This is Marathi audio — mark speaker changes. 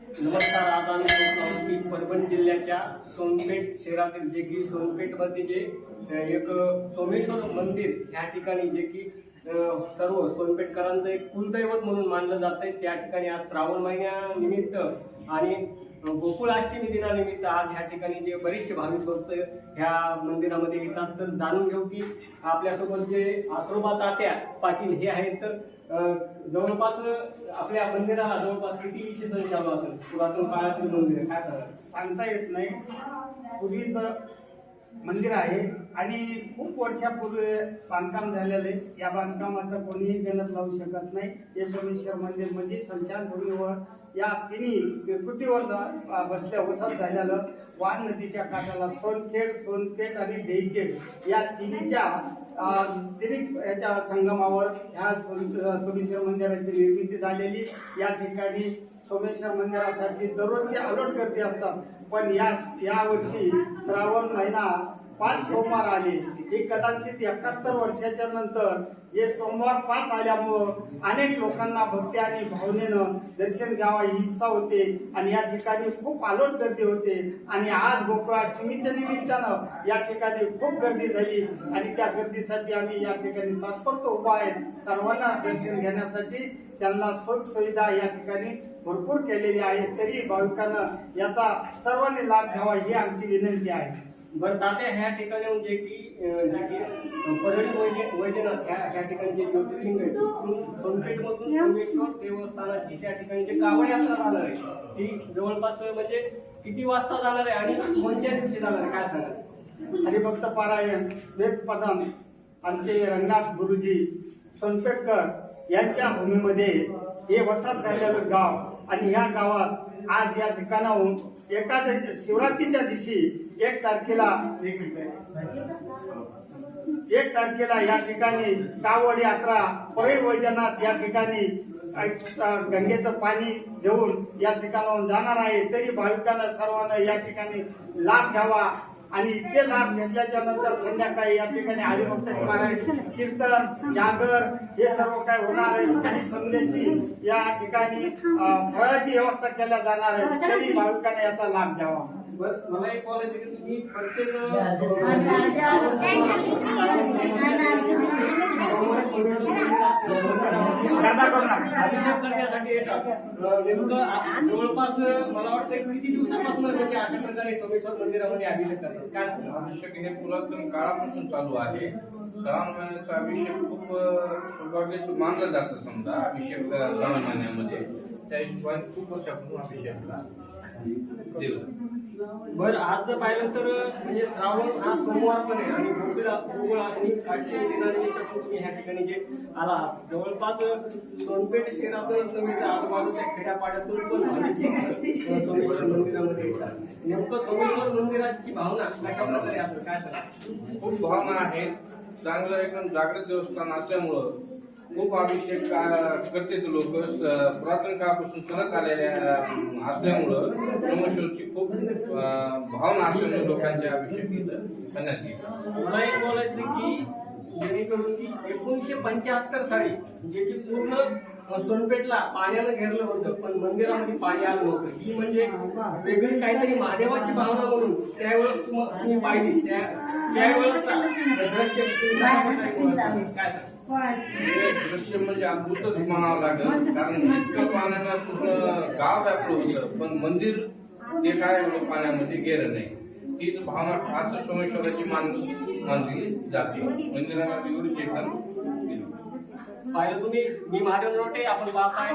Speaker 1: नमस्कार. आज आम्ही पोहोचलो आहोत की परभणी जिल्ह्याच्या सोनपेठ शहरातील जे की सोनपेठमध्ये जे एक सोमेश्वर मंदिर या ठिकाणी जे की सर्व सोनपेठकरांचं एक कुलदैवत म्हणून मानलं जात आहे. त्या ठिकाणी आज श्रावण महिन्यानिमित्त आणि गोकुळाष्टमी दिनानिमित्त आज ह्या ठिकाणी जे बरेचसे भाविक भक्त ह्या मंदिरामध्ये येतात. तर जाणून घेऊ की आपल्यासोबत जे आसरोबा तात्या पाटील हे आहेत. तर जवळपास आपल्या मंदिराला जवळपास किती विशेषण चालू असेल? पुरातन काळातील मंदिर काय
Speaker 2: सांगता येत नाही. पूर्वीचं मंदिर आहे आणि खूप वर्षापूर्वी बांधकाम झालेले. या बांधकामाचं कोणीही गणत लावू शकत नाही. हे सोमेश्वर मंदिर म्हणजे स्मशानभूमीवर या तिन्ही विकृतीवर बसल्या वसत झालेलं वान नदीच्या काठाला सोनपेठ आणि देईखेड या तिन्हीच्या याच्या संगमावर ह्या सोमेश्वर मंदिराची निर्मिती झालेली. या ठिकाणी सोमेश्वर मंदिरासाठी दररोजचे अलर्ट गर्दी असतात. पण या वर्षी श्रावण महिना 5 सोमवार आले. हे कदाचित 71 वर्षाच्या नंतर हे सोमवार 5 आल्यामुळं अनेक लोकांना भक्ती आणि भावनेनं दर्शन घ्यावा ही इच्छा होते आणि या ठिकाणी खूप आलोट गर्दी होते. आणि आज गोकुळाष्टमीच्या निमित्तानं या ठिकाणी खूप गर्दी झाली आणि त्या गर्दीसाठी आम्ही या ठिकाणी तात्पुरतो उभा आहे. सर्वांना दर्शन घेण्यासाठी त्यांना सुविधा या ठिकाणी भरपूर केलेली आहे. तरी भाविकांना याचा सर्वांनी लाभ घ्यावा ही आमची विनंती आहे.
Speaker 1: बरं तात्या, ह्या ठिकाणी जे की परळी वैजनाथ ह्या ठिकाणी जे ज्योतिर्लिंग आहे सोनपेठमधून सोमेश्वर देवस्थानाची त्या ठिकाणी जे कावड यात्रा जाणार आहे ती जवळपास म्हणजे किती वाजता जाणार आहे आणि कोणत्या दिवशी जाणार आहे काय सांगा?
Speaker 2: हरिभक्त पारायण वेदपठण आमचे रंगनाथ गुरुजी सोनपेठकर यांच्या भूमीमध्ये हे वसाहत झालेलं गाव आणि ह्या गावात आज या ठिकाणाहून शिवरात्रीच्या दिवशी 1 तारखेला या ठिकाणी कावड यात्रा परळी वैजनाथ या ठिकाणी गंगेचं पाणी घेऊन या ठिकाणाहून जाणार आहे. तरी भाविकांना सर्वांना या ठिकाणी लाभ घ्यावा आणि ते लाभ घेतल्याच्या नंतर संध्याकाळी या ठिकाणी हरिभक्त पारायण कीर्तन जागर हे सर्व काय होणार आहे. काही समजांची या ठिकाणी फळाची व्यवस्था केल्या जाणार आहे. तरी भाविकांना याचा लाभ घ्यावा.
Speaker 1: मला एक बोलायचं की तुम्ही प्रत्येक अभिषेक करण्यासाठी येतात. नेमकं जवळपास मला वाटतं किती दिवसापासून म्हणजे अशा प्रकारे सोमेश्वर मंदिरामध्ये अभिषेक करतात? काय
Speaker 3: अभिषेक हे पुरातन काळापासून चालू आहे. श्रावण महिन्याचा अभिषेक खूप सौभाग्याचं मानलं जातं. समजा अभिषेक श्रावण महिन्यामध्ये त्या हिशोबाने खूप वर्षापासून अभिषेकला दिलं.
Speaker 1: बरं, आज जर पाहिलं तर म्हणजे श्रावण हा सोमवार पण आहे आणि गोकुळाष्टमी दिनानिमित्त तुम्ही ह्या ठिकाणी जे आला जवळपास सोनपेठ शहरातून समेत आजूबाजूच्या खेड्यापाड्यातून पण सोमेश्वर मंदिरामध्ये येतात. नेमकं सोमेश्वर मंदिराची भावना कशा प्रकारे असं काय सांगा?
Speaker 3: खूप भावना आहेत. चांगलं एकदम जागृत देवस्थान असल्यामुळं खूप अभिषेक करते लोक. पुरातन काळापासून सलग आलेल्या असल्यामुळं सोमेश्वरची खूप भावना असल्यामुळे लोकांच्या अभिषेक करण्यात येईल.
Speaker 1: मला एक बोलायचं की जेणेकरून की 1975 साली जे की पूर्ण सोनपेठला पाण्यानं घेरलं होतं पण मंदिरामध्ये पाणी आलं नव्हतं. ही म्हणजे वेगळी काहीतरी महादेवाची भावना म्हणून त्यावेळेस तुम्ही पाहिली त्यावेळेस
Speaker 3: दृश्य म्हणजे अद्भुतच म्हणावं लागेल. कारण इतकं पाण्यानं पूर्ण गाव व्यापलं होतं पण मंदिर ते काय एवढं पाण्यामध्ये गेलं नाही. हीच भावना खास सोमेश्वराची मानली जाते. मंदिराला एवढी चेतन
Speaker 1: पाहिलं तुम्ही. मी महादेव रोटे, आपण पाहताय.